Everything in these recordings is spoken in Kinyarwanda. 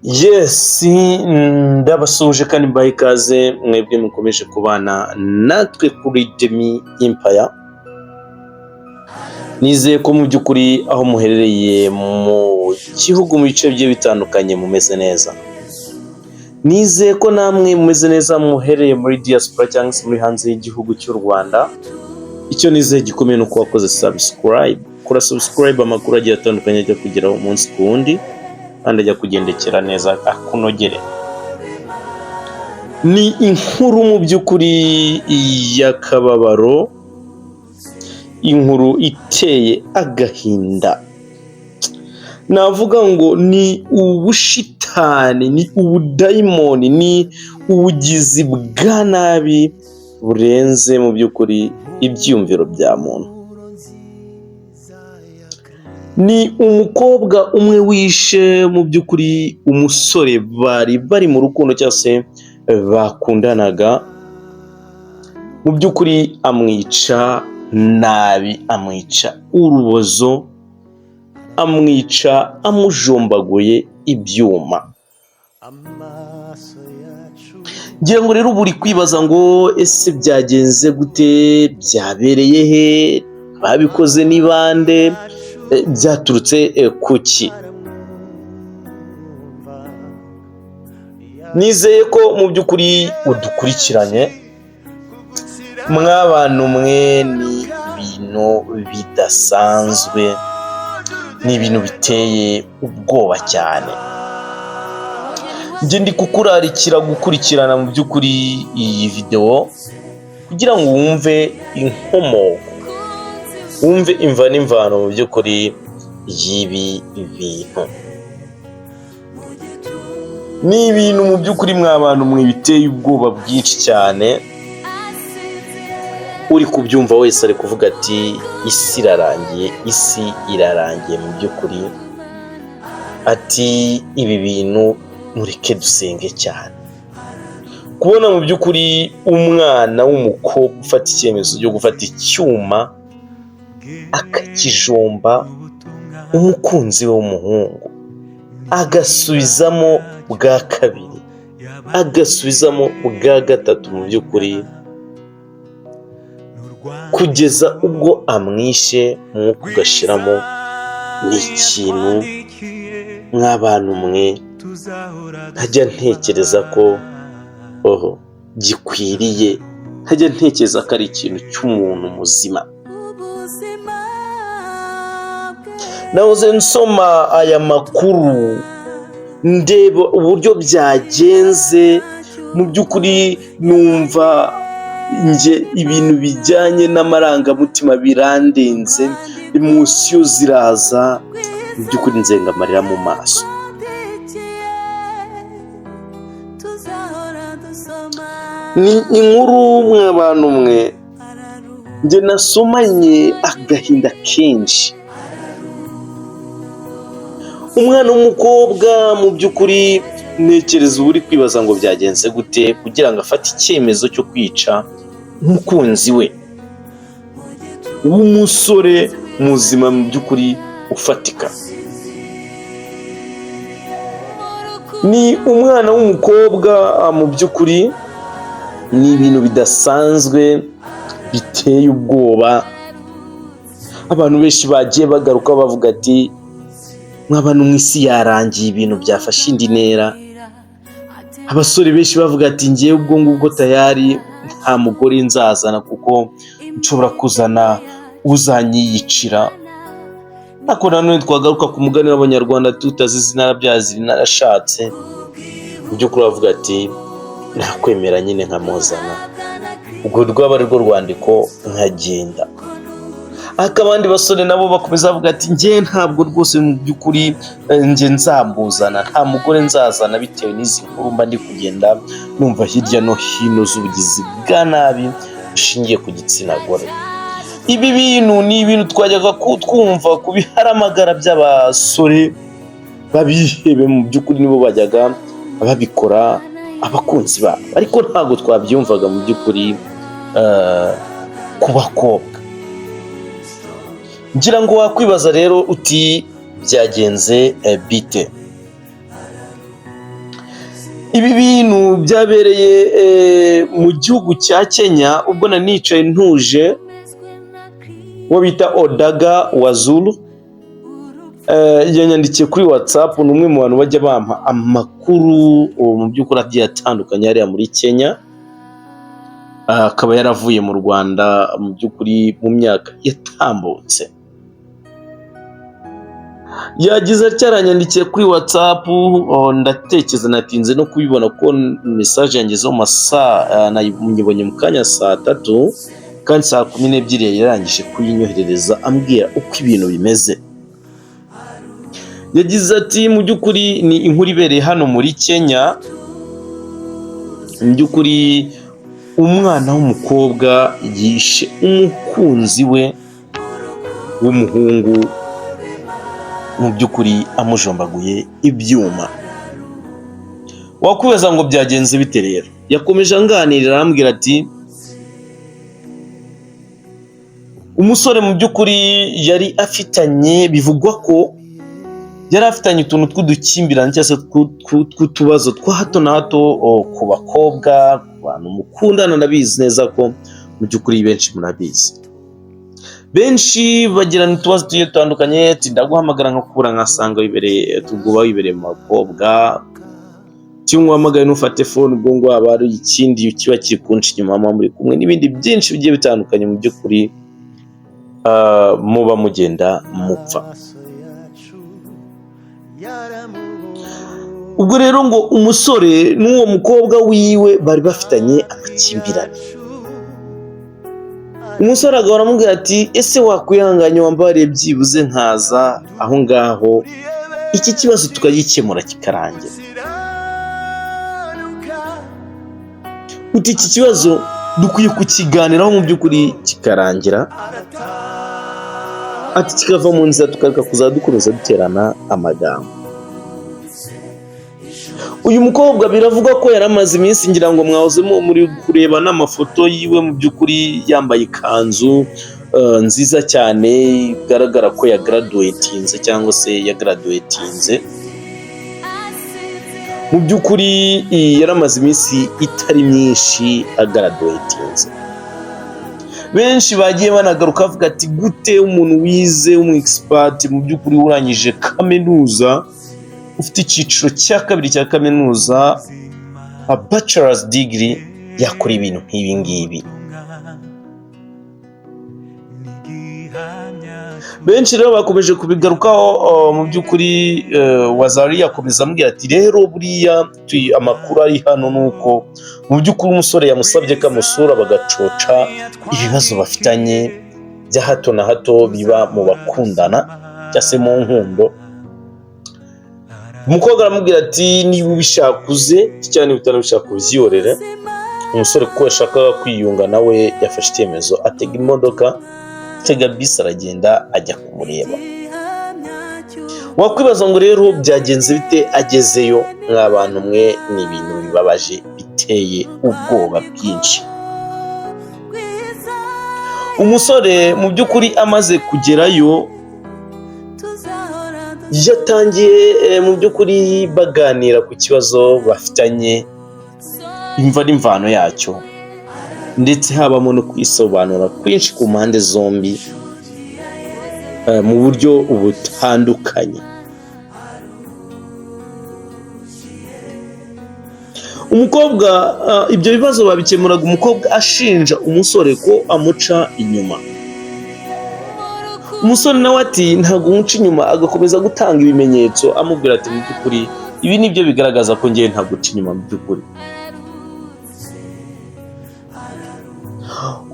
Yes, ndabasuhuje kandi mbaha ikaze mwebwe mukomeje kubana natwe kuri Demi Empire. Nizeye ko mu by'ukuri aho muherereye mu gihugu mu bice bigiye bitandukanye mumeze neza. Nizeye ko namwe mumeze neza muherereye muri diaspora cyangwa se muri hanze y'igihugu cy'u Rwanda. Icyo nizeye gikomeye nuko wakoze subscribe. Kora subscribe amakuru agiye atandukanye ajya kugeraho umunsi ku wundi kandi ajya kugendekera neza akunogere. Ni inkuru mu by'ukuri y'akababaro, inkuru iteye agahinda. Navuga ngo ni ubushitani, ni ubudayimoni, ni ubugizi bwa nabi burenze mu by'ukuri ibyumviro bya muntu. Ni umukobwa umwe wishe mu by'ukuri umusore bari mu rukundo cyangwa se bakundanaga, mu by'ukuri amwica nabi, amwica urubozo, amwica amujombaguye ibyuma. Ngira ngo rero buri kwibaza ngo ese byagenze gute, byabereye he, babikoze ni bande, byaturutse kuki? Nizeye ko mu by'ukuri udukurikiranye, mw'abantu mwe ni ibintu bidasanzwe, ni ibintu biteye ubwoba cyane. Njye ndi kukurarikira gukurikirana mu by'ukuri iyi video kugira ngo wumve inkomoko, wumve imva n'imvano mu by'ukuri y'ibi bintu. Ni ibintu mu by'ukuri mw'abantu mwe biteye ubwoba bwinshi cyane. Uri kubyumva wese ari kuvuga ati isi irarangiye, isi irarangiye mu by'ukuri. Ati ibi bintu mureke dusenge cyane. Kubona mu by'ukuri umwana w'umukobwa ufata icyemezo cyo gufata icyuma akakijomba umukunzi we w'umuhungu, agasubizamo bwa kabiri, agasubizamo bwa gatatu, mu by'ukuri kugeza ubwo amwishe umwuka ugashiramo, ni ikintu mw'abantu mwe ntajya ntekereza ko gikwiriye, ntajya ntekereza ko ari ikintu cy'umuntu muzima. Nahoze nsoma aya makuru ndeba uburyo byagenze, mu by'ukuri numva nge ibintu bijyanye n'amarangamutima birandenze, emosiyo ziraza, mu by'ukuri nzenga amarira mu maso. Ni inkuru mw'abantu mwe nge nasomanye agahinda kenshi. Umwana w'umukobwa mu by'ukuri ntekereza uba uri kwibaza ngo byagenze gute kugira ngo afate icyemezo cyo kwica umukunzi we w'umusore muzima mu by'ukuri ufatika. Ni umwana w'umukobwa mu by'ukuri, ni ibintu bidasanzwe biteye ubwoba. Abantu benshi bagiye bagaruka bavuga ati mw'abantu mu isi yarangiye, ibintu byafashe indi ntera. Abasore benshi bavuga ati ngewe ubwo ngubwo tayari nta mugore nzazana kuko nshobora kuzana uzanyiyicira. Ariko nanone twagaruka ku mugani w'Abanyarwanda tutazizi narabyazi narashatse, mu by'ukuri bavuga ati nakwemera nyine nkamuzana, ubwo rwaba ari rwo rwandiko nkagenda. Ariko abandi basore nabo bakomeza bavuga ati ngewe ntabwo rwose mu by'ukuri nge nzamuzana, nta mugore nzazana, bitewe n'izi nkuru mba ndi kugenda numva hirya no hino z'ubugizi bwa nabi bushingiye ku gitsina gore. Ibi bintu ni ibintu twajyaga twumva ku biharamagara by'abasore babihebe, mu by'ukuri nibo bajyaga babikora abakunzi babo, ariko ntabwo twabyumvaga mu by'ukuri ku bakobwa. Ngira ngo wakwibaza rero uti byagenze bite? Ibi bintu byabereye mu gihugu cya Kenya, ubwo nanicaye ntuje, uwo bita Odaga Wazulu yanyandikiye kuri WhatsApp. Ni umwe mu bantu bajya bampa amakuru mu by'ukuri agiye atandukanye hariya muri Kenya. Akaba yaravuye mu Rwanda mu by'ukuri mu myaka yatambutse. Yagize cyaranyandikiye kuri WhatsApp, ndatekereza natinze no kubibona ko message yangezeho masaa nayibonye mu kanya saa 3, kandi saa 12 yarangije kuyinyoherereza ambwira uko ibintu bimeze. Yagize ati mu by'ukuri ni inkuru ibereye hano muri Kenya. Mu by'ukuri umwana w'umukobwa yishe umukunzi we w'umuhungu, mu by'ukuri amujombaguye ibyuma. Wakwibaza ngo byagenze bite rero? Yakomeje anganirira arambwira ati umusore mu by'ukuri yari afitanye, bivugwa ko yari afitanye utuntu tw'udukimbirane cyangwa se tw'utubazo twa hato na hato ku bakobwa, ku bantu mukundana. Nabizi neza ko mu by'ukuri benshi murabizi, benshi bagirana utubazo tugiye dutandukanye. Ati ndaguhamagara nkakubura nkasanga wibereye mu bakobwa, cyangwa uhamagaye ntufate phone, ubwo ngo aba ari ikindi kiba kiri kunca inyuma, mama muri kumwe, n'ibindi byinshi bigiye bitandukanye. Mu by'ukuri muba mugenda mupfa. Ubwo rero ngo umusore n'uwo mukobwa wiwe bari bafitanye amakimbirane. Umusore agahora amubwira ati ese wakwihanganye wambariye byibuze nkaza aho ngaho, iki kibazo tukagikemura kikarangira. Uti iki kibazo dukwiye kukiganiraho mu by'ukuri kikarangira, ati kikava mu nzira tukareka kuzadukomeza duterana amagambo. Uyu mukobwa biravugwa ko yaramaze iminsi, ngira ngo mwahozemo muri kureba n'amafoto yiwe, mu by'ukuri yambaye ikanzu nziza cyane, igaragara ko yagraduatinze cyangwa se yagraduatinze. Mu by'ukuri yaramaze iminsi itari myinshi agraduatinze. Benshi bagiye banagaruka bavuga ati gute umuntu wize w'umu-expert mu by'ukuri urangije kaminuza, ufite icyiciro cya 2 cya kaminuza, a bachelor's degree, yakora ibintu nk'ibi ngibi. Benshi rero bakomeje kubigarukaho. Mu by'ukuri Wazari yakomeza ambwira ati rero buriya amakuru ari hano nuko mu by'ukuri umusore yamusabye ko amusura bagacoca ibibazo bafitanye bya hato na hato biba mu bakundana cyangwa se mu nkundo. Umukobwa aramubwira ati niba ubishaka uze, cyane utanabishaka ubyiyorere. Umusore ko yashakaga kwiyunga nawe yafashe icyemezo, atega imodoka, atega bisi, aragenda ajya kumureba. Wakwibaza ngo rero byagenze bite agezeyo? Mw'abantu mwe, ni ibintu bibabaje biteye ubwoba bwinshi. Umusore mu by'ukuri amaze kugerayo, yatangiye mu by'ukuri baganira ku kibazo bafitanye, imva n'imvano yacyo, ndetse habamo no kwisobanura kwinshi ku mpande zombi mu buryo butandukanye. Umukobwa ibyo bibazo babikemuraga umukobwa ashinja umusore ko amuca inyuma. Umusore nawe ati ntabwo umuca inyuma, agakomeza gutanga ibimenyetso amubwira ati mu by'ukuri ibi nibyo bigaragaza ko ngiye ntabwo uca inyuma mu by'ukuri.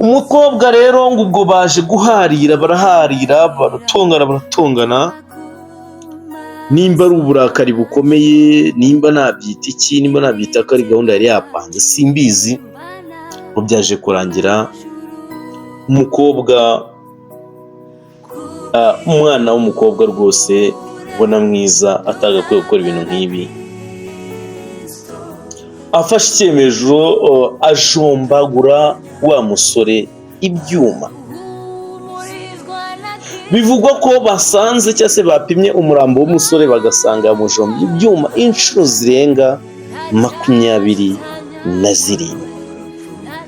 Umukobwa rero ngo ubwo baje guharira, baratongana, nimba ari uburakari bukomeye, nimba nabyita iki, nimba nabyita ko ari gahunda yari yapanze, simbizi. Ngo byaje kurangira umukobwa, umwana w'umukobwa rwose ubona mwiza, atagakwiye gukora ibintu nk'ibi, afashe icyemezo ajombagura wa musore ibyuma. Bivugwa ko basanze cyangwa se bapimye umurambo w'umusore bagasanga yamujombye ibyuma inshuro zirenga 27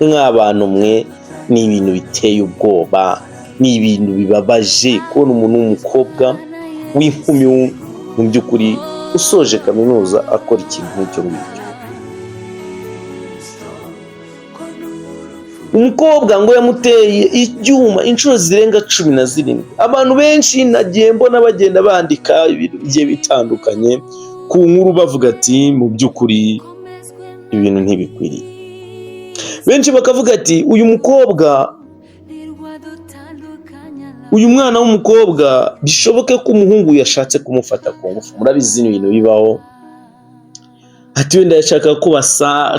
nk'abantu mwe. Ni ibintu biteye ubwoba, ni ibintu bibabaje kubona umuntu w'umukobwa w'inkumi mu by'ukuri usoje kaminuza akora ikintu nk'icyo ngicyo. Umukobwa ngo yamuteye ibyuma inshuro zirenga 17. Abantu benshi nagiye mbona bagenda bandika ibintu bigiye bitandukanye ku nkuru bavuga ati mu by'ukuri ibintu ntibikwiriye. Benshi bakavuga ati uyu mwana w'umukobwa bishoboke ko umuhungu yashatse kumufata ku ngufu. Murabizi ibintu bibaho, ati wenda yashaka ko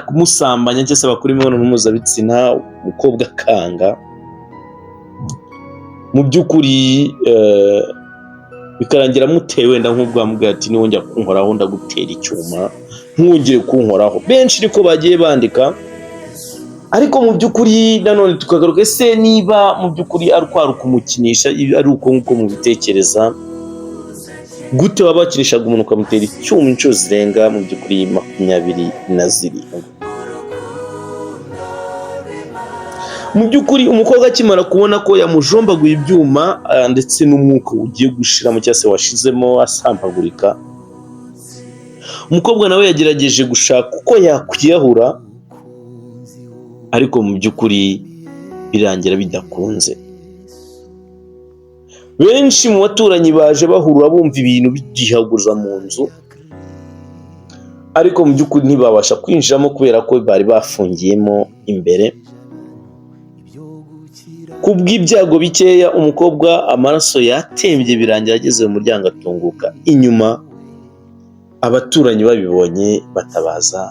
kumusambanya cyangwa se bakora imibonano mpuzabitsina, umukobwa akanga. Mu by'ukuri bikarangira muteye wenda nk'ubwo bamubwira ati niwongera kunkoraho ndagutera icyuma, ntwongere kunkoraho. Benshi niko bagiye bandika, ariko mu by'ukuri nanone tukagaruka ese niba mu by'ukuri ari kumukinisha, ari uko nk'uko mubitekereza, gute waba wakinishaga umuntu ukamutera icyuma inshuro zirenga mu by'ukuri 27? Mu by'ukuri umukobwa akimara kubona ko yamujombaguye ibyuma ndetse n'umwuka ugiye gushiramo cyangwa se washizemo asambagurika, umukobwa nawe yagerageje gushaka uko yakwiyahura, ariko mu by'ukuri birangira bidakunze. Benshi mu baturanyi baje bahurura bumva ibintu bigihaguza mu nzu, ariko mu by'ukuri ntibabasha kwinjiramo kubera ko bari bafungiyemo imbere. Kubw'ibyago bikeya umukobwa amaraso yatembye birangira ageze mu muryango atunguka. Inyuma abaturanyi babibonye batabaza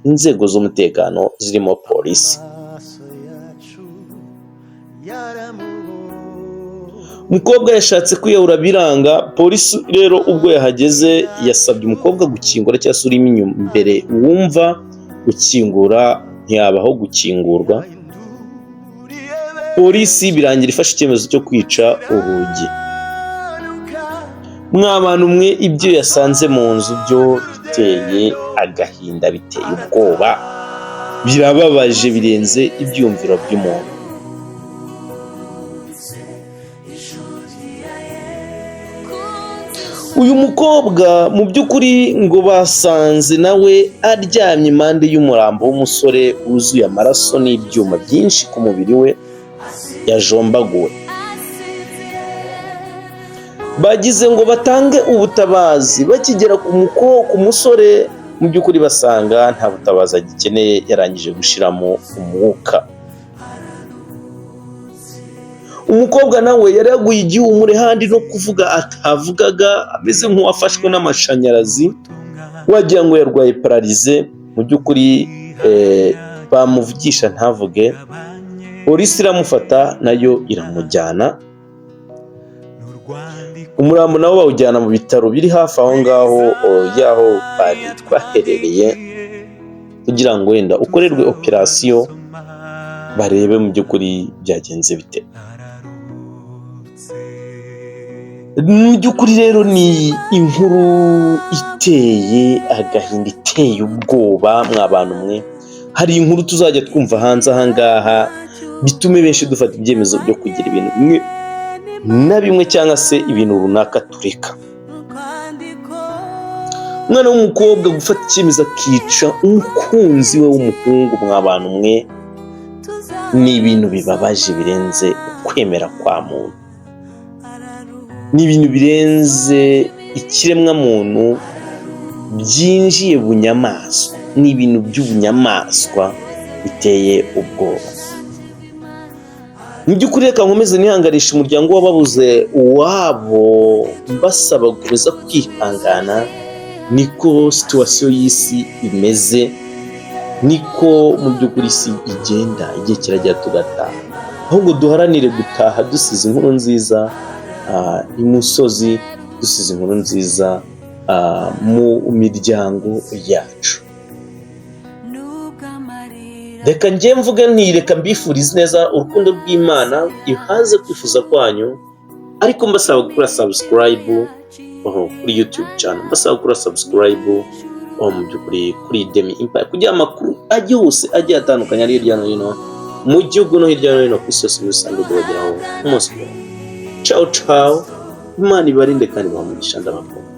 inzego z'umutekano zirimo polisi. Umukobwa yashatse kwiyahura biranga. Polisi rero ubwo yahageze yasabye umukobwa gukingura cyangwa se urimo inyuma imbere wumva gukingura ntiyabaho gukingurwa. Polisi birangira ifashe icyemezo cyo kwica urugi. Mw'abantu mwe, ibyo yasanze mu nzu byo biteye agahinda, biteye ubwoba, birababaje birenze ibyumviro by'umuntu. Uyu mukobwa mu by'ukuri ngo basanze nawe aryamye impande y'umurambo w'umusore wuzuye amaraso n'ibyuma byinshi ku mubiri we yajombaguwe. Bagize ngo batange ubutabazi, bakigera ku musore mu by'ukuri basanga nta butabazi agikeneye, yarangije gushiramo umwuka. Umukobwa nawe yari yaguye igihumure handi no kuvuga atavugaga, ameze nk'uwafashwe n'amashanyarazi, wagira ngo yarwaye paralize. Mu by'ukuri bamuvugisha ntavuge, polisi iramufata nayo iramujyana. Umurambo nawo bawujyana mu bitaro biri hafi aho ngaho y'aho bari twaherereye, kugira ngo wenda ukorerwe operasiyo barebe mu by'ukuri byagenze bite. Mu by'ukuri rero ni inkuru iteye agahinda, iteye ubwoba. Mw'abantu mwe, hari inkuru tuzajya twumva hanze aha ngaha bitume benshi dufata ibyemezo byo kugira ibintu bimwe na bimwe cyangwa se ibintu runaka tureka. Umwana w'umukobwa gufata icyemezo akica umukunzi we w'umuhungu, mw'abantu mwe, ni ibintu bibabaje birenze ukwemera kwa muntu, ni ibintu birenze ikiremwa muntu, byinjiye bunyamaswa, ni ibintu by'ubunyamaswa biteye ubwoba. Mu by'ukuri reka nkomeze nihanganisha umuryango w'ababuze uwabo, mbasaba gukomeza kwihangana. Niko situwasiyo y'isi imeze, niko mu by'ukuri isi igenda, igihe kiragera tugataha. Ahubwo duharanire gutaha dusize inkuru nziza imusozi, dusize inkuru nziza mu miryango yacu. Reka njye mvuge nti reka mbifurize neza urukundo rw'Imana ihaze kwifuza kwanyu, ariko mbasaba gukora subscribe kuri YouTube channel, mbasaba gukora subscribe mu by'ukuri kuri Demi Empire kugira amakuru yose agiye atandukanye ari hirya no hino mu gihugu no hirya no hino ku isi yose muri rusange ubageraho umunsi ku wundi. Ciao ciao, Imana ibarinde kandi bamugisha ndabakunda.